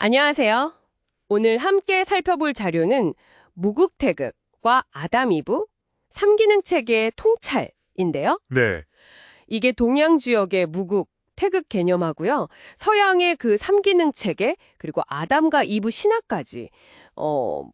안녕하세요. 오늘 함께 살펴볼 자료는 무국태극과 아담이브, 3기능 체계의 통찰인데요. 네, 이게 동양 지역의 무국, 태극 개념하고요. 서양의 그 3기능 체계, 그리고 아담과 이브 신화까지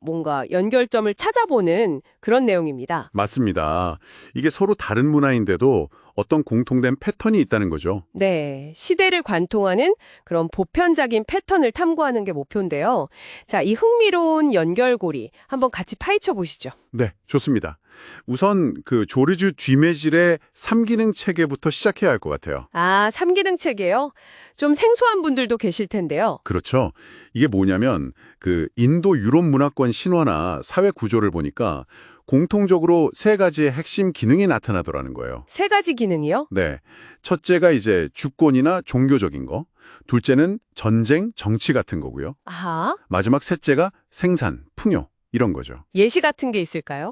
뭔가 연결점을 찾아보는 그런 내용입니다. 맞습니다. 이게 서로 다른 문화인데도 어떤 공통된 패턴이 있다는 거죠. 네, 시대를 관통하는 그런 보편적인 패턴을 탐구하는 게 목표인데요. 자, 이 흥미로운 연결고리 한번 같이 파헤쳐 보시죠. 네, 좋습니다. 우선 그 조르주 뒤메질의 3기능 체계부터 시작해야 할 것 같아요. 아, 3기능 체계요? 좀 생소한 분들도 계실 텐데요. 그렇죠. 이게 뭐냐면 그 인도 유럽 문화권 신화나 사회 구조를 보니까 공통적으로 세 가지의 핵심 기능이 나타나더라는 거예요. 세 가지 기능이요? 네. 첫째가 이제 주권이나 종교적인 거, 둘째는 전쟁, 정치 같은 거고요. 아하, 마지막 셋째가 생산, 풍요 이런 거죠. 예시 같은 게 있을까요?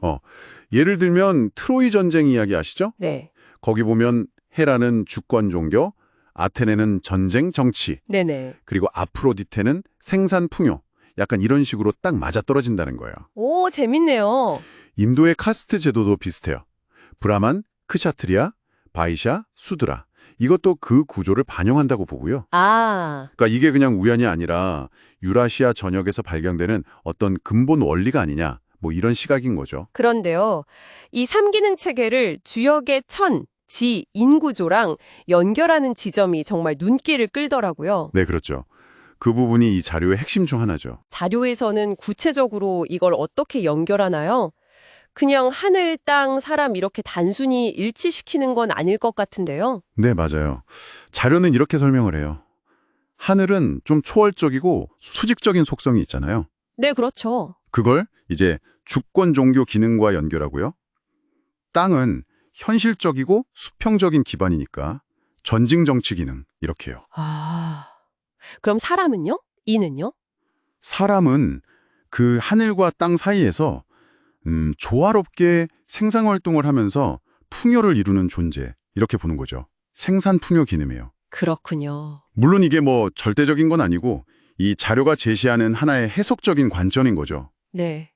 예를 들면 트로이 전쟁 이야기 아시죠? 네, 거기 보면 헤라는 주권 종교, 아테네는 전쟁 정치, 네네. 그리고 아프로디테는 생산 풍요. 약간 이런 식으로 딱 맞아떨어진다는 거예요. 오, 재밌네요. 인도의 카스트 제도도 비슷해요. 브라만, 크샤트리아, 바이샤, 수드라. 이것도 그 구조를 반영한다고 보고요. 아, 그러니까 이게 그냥 우연이 아니라 유라시아 전역에서 발견되는 어떤 근본 원리가 아니냐, 뭐 이런 시각인 거죠. 그런데요. 이 3기능 체계를 주역의 천, 지, 인구조랑 연결하는 지점이 정말 눈길을 끌더라고요. 네, 그렇죠. 그 부분이 이 자료의 핵심 중 하나죠. 자료에서는 구체적으로 이걸 어떻게 연결하나요? 그냥 하늘, 땅, 사람 이렇게 단순히 일치시키는 건 아닐 것 같은데요. 네, 맞아요. 자료는 이렇게 설명을 해요. 하늘은 좀 초월적이고 수직적인 속성이 있잖아요. 네, 그렇죠. 그걸 이제 주권 종교 기능과 연결하고요. 땅은 현실적이고 수평적인 기반이니까 전징 정치 기능 이렇게요. 아, 그럼 사람은요? 이는요? 사람은 그 하늘과 땅 사이에서 조화롭게 생산 활동을 하면서 풍요를 이루는 존재 이렇게 보는 거죠. 생산 풍요 기능이에요. 그렇군요. 물론 이게 뭐 절대적인 건 아니고 이 자료가 제시하는 하나의 해석적인 관점인 거죠. 네.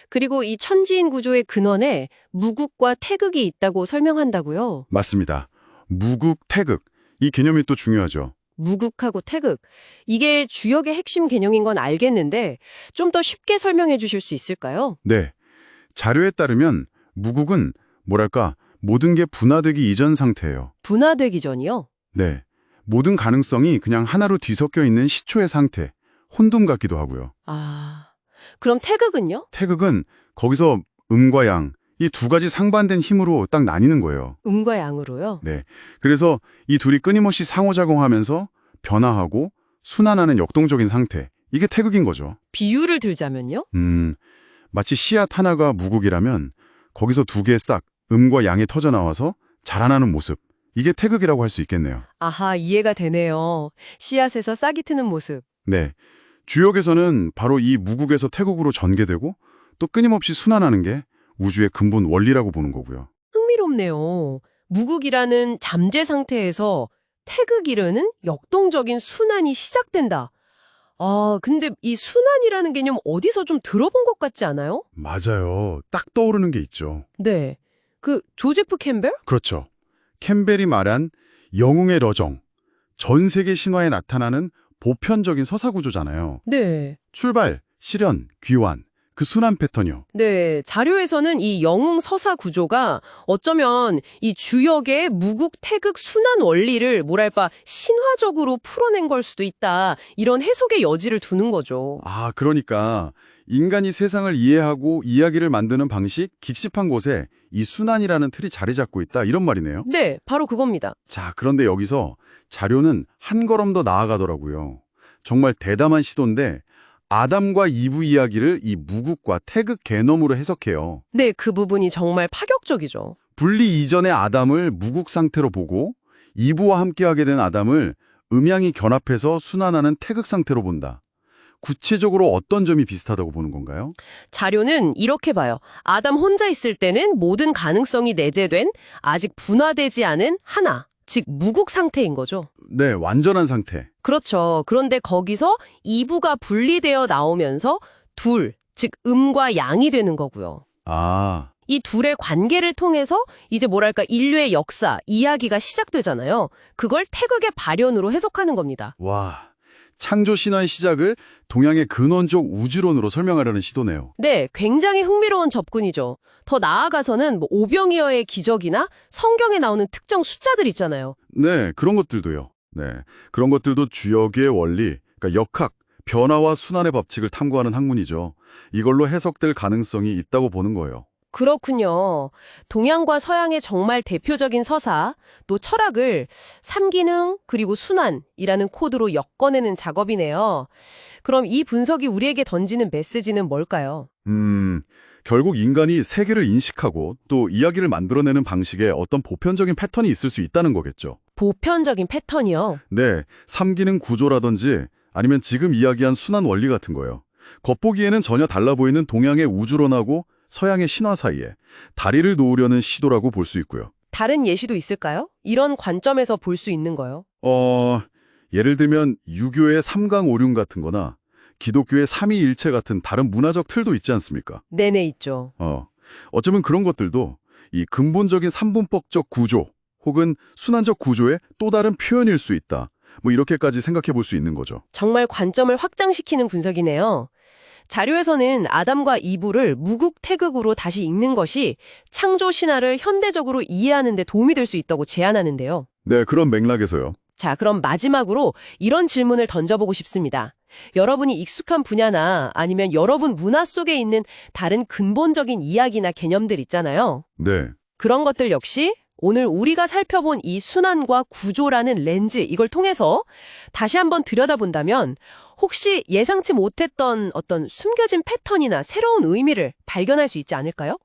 그리고 이 천지인 구조의 근원에 무국과 태극이 있다고 설명한다고요. 맞습니다. 무국, 태극 이 개념이 또 중요하죠. 무국하고 태극. 이게 주역의 핵심 개념인 건 알겠는데 좀 더 쉽게 설명해 주실 수 있을까요? 네. 자료에 따르면 무국은 뭐랄까 모든 게 분화되기 이전 상태예요. 분화되기 전이요? 네. 모든 가능성이 그냥 하나로 뒤섞여 있는 시초의 상태, 혼돈 같기도 하고요. 아, 그럼 태극은요? 태극은 거기서 음과 양, 이 두 가지 상반된 힘으로 딱 나뉘는 거예요. 음과 양으로요? 네. 그래서 이 둘이 끊임없이 상호작용하면서 변화하고 순환하는 역동적인 상태. 이게 태극인 거죠. 비유를 들자면요? 마치 씨앗 하나가 무국이라면 거기서 두 개의 싹, 음과 양이 터져 나와서 자라나는 모습. 이게 태극이라고 할 수 있겠네요. 아하, 이해가 되네요. 씨앗에서 싹이 트는 모습. 네. 주역에서는 바로 이 무국에서 태극으로 전개되고 또 끊임없이 순환하는 게 우주의 근본 원리라고 보는 거고요. 흥미롭네요. 무국이라는 잠재 상태에서 태극이라는 역동적인 순환이 시작된다. 아, 근데 이 순환이라는 개념 어디서 좀 들어본 것 같지 않아요? 맞아요. 딱 떠오르는 게 있죠. 네. 그 조제프 캠벨? 그렇죠. 캠벨이 말한 영웅의 러정. 전 세계 신화에 나타나는 보편적인 서사 구조잖아요. 네. 출발, 실현, 귀환. 그 순환 패턴이요. 네, 자료에서는 이 영웅 서사 구조가 어쩌면 이 주역의 무국 태극 순환 원리를 뭐랄까 신화적으로 풀어낸 걸 수도 있다. 이런 해석의 여지를 두는 거죠. 아, 그러니까 인간이 세상을 이해하고 이야기를 만드는 방식, 깊숙한 곳에 이 순환이라는 틀이 자리 잡고 있다. 이런 말이네요. 네, 바로 그겁니다. 자, 그런데 여기서 자료는 한 걸음 더 나아가더라고요. 정말 대담한 시도인데 아담과 이브 이야기를 이 무국과 태극 개념으로 해석해요. 네, 그 부분이 정말 파격적이죠. 분리 이전의 아담을 무국 상태로 보고 이브와 함께하게 된 아담을 음양이 결합해서 순환하는 태극 상태로 본다. 구체적으로 어떤 점이 비슷하다고 보는 건가요? 자료는 이렇게 봐요. 아담 혼자 있을 때는 모든 가능성이 내재된 아직 분화되지 않은 하나, 즉 무국 상태인 거죠. 네, 완전한 상태. 그렇죠. 그런데 거기서 이부가 분리되어 나오면서 둘, 즉 음과 양이 되는 거고요. 아, 이 둘의 관계를 통해서 이제 뭐랄까 인류의 역사, 이야기가 시작되잖아요. 그걸 태극의 발현으로 해석하는 겁니다. 와. 창조 신화의 시작을 동양의 근원적 우주론으로 설명하려는 시도네요. 네, 굉장히 흥미로운 접근이죠. 더 나아가서는 뭐 오병이어의 기적이나 성경에 나오는 특정 숫자들 있잖아요. 네, 그런 것들도요. 네, 그런 것들도 주역의 원리, 그러니까 역학, 변화와 순환의 법칙을 탐구하는 학문이죠. 이걸로 해석될 가능성이 있다고 보는 거예요. 그렇군요. 동양과 서양의 정말 대표적인 서사, 또 철학을 삼기능 그리고 순환이라는 코드로 엮어내는 작업이네요. 그럼 이 분석이 우리에게 던지는 메시지는 뭘까요? 결국 인간이 세계를 인식하고 또 이야기를 만들어내는 방식에 어떤 보편적인 패턴이 있을 수 있다는 거겠죠. 보편적인 패턴이요. 네, 삼기능 구조라든지 아니면 지금 이야기한 순환 원리 같은 거예요. 겉보기에는 전혀 달라 보이는 동양의 우주론하고 서양의 신화 사이에 다리를 놓으려는 시도라고 볼 수 있고요. 다른 예시도 있을까요? 이런 관점에서 볼 수 있는 거요. 예를 들면 유교의 삼강오륜 같은 거나 기독교의 삼위일체 같은 다른 문화적 틀도 있지 않습니까? 네네 있죠. 어쩌면 그런 것들도 이 근본적인 삼분법적 구조 혹은 순환적 구조의 또 다른 표현일 수 있다. 뭐 이렇게까지 생각해 볼 수 있는 거죠. 정말 관점을 확장시키는 분석이네요. 자료에서는 아담과 이브를 무국태극으로 다시 읽는 것이 창조 신화를 현대적으로 이해하는 데 도움이 될 수 있다고 제안하는데요. 네, 그런 맥락에서요. 자, 그럼 마지막으로 이런 질문을 던져보고 싶습니다. 여러분이 익숙한 분야나 아니면 여러분 문화 속에 있는 다른 근본적인 이야기나 개념들 있잖아요. 네. 그런 것들 역시 오늘 우리가 살펴본 이 순환과 구조라는 렌즈 이걸 통해서 다시 한번 들여다본다면 혹시 예상치 못했던 어떤 숨겨진 패턴이나 새로운 의미를 발견할 수 있지 않을까요?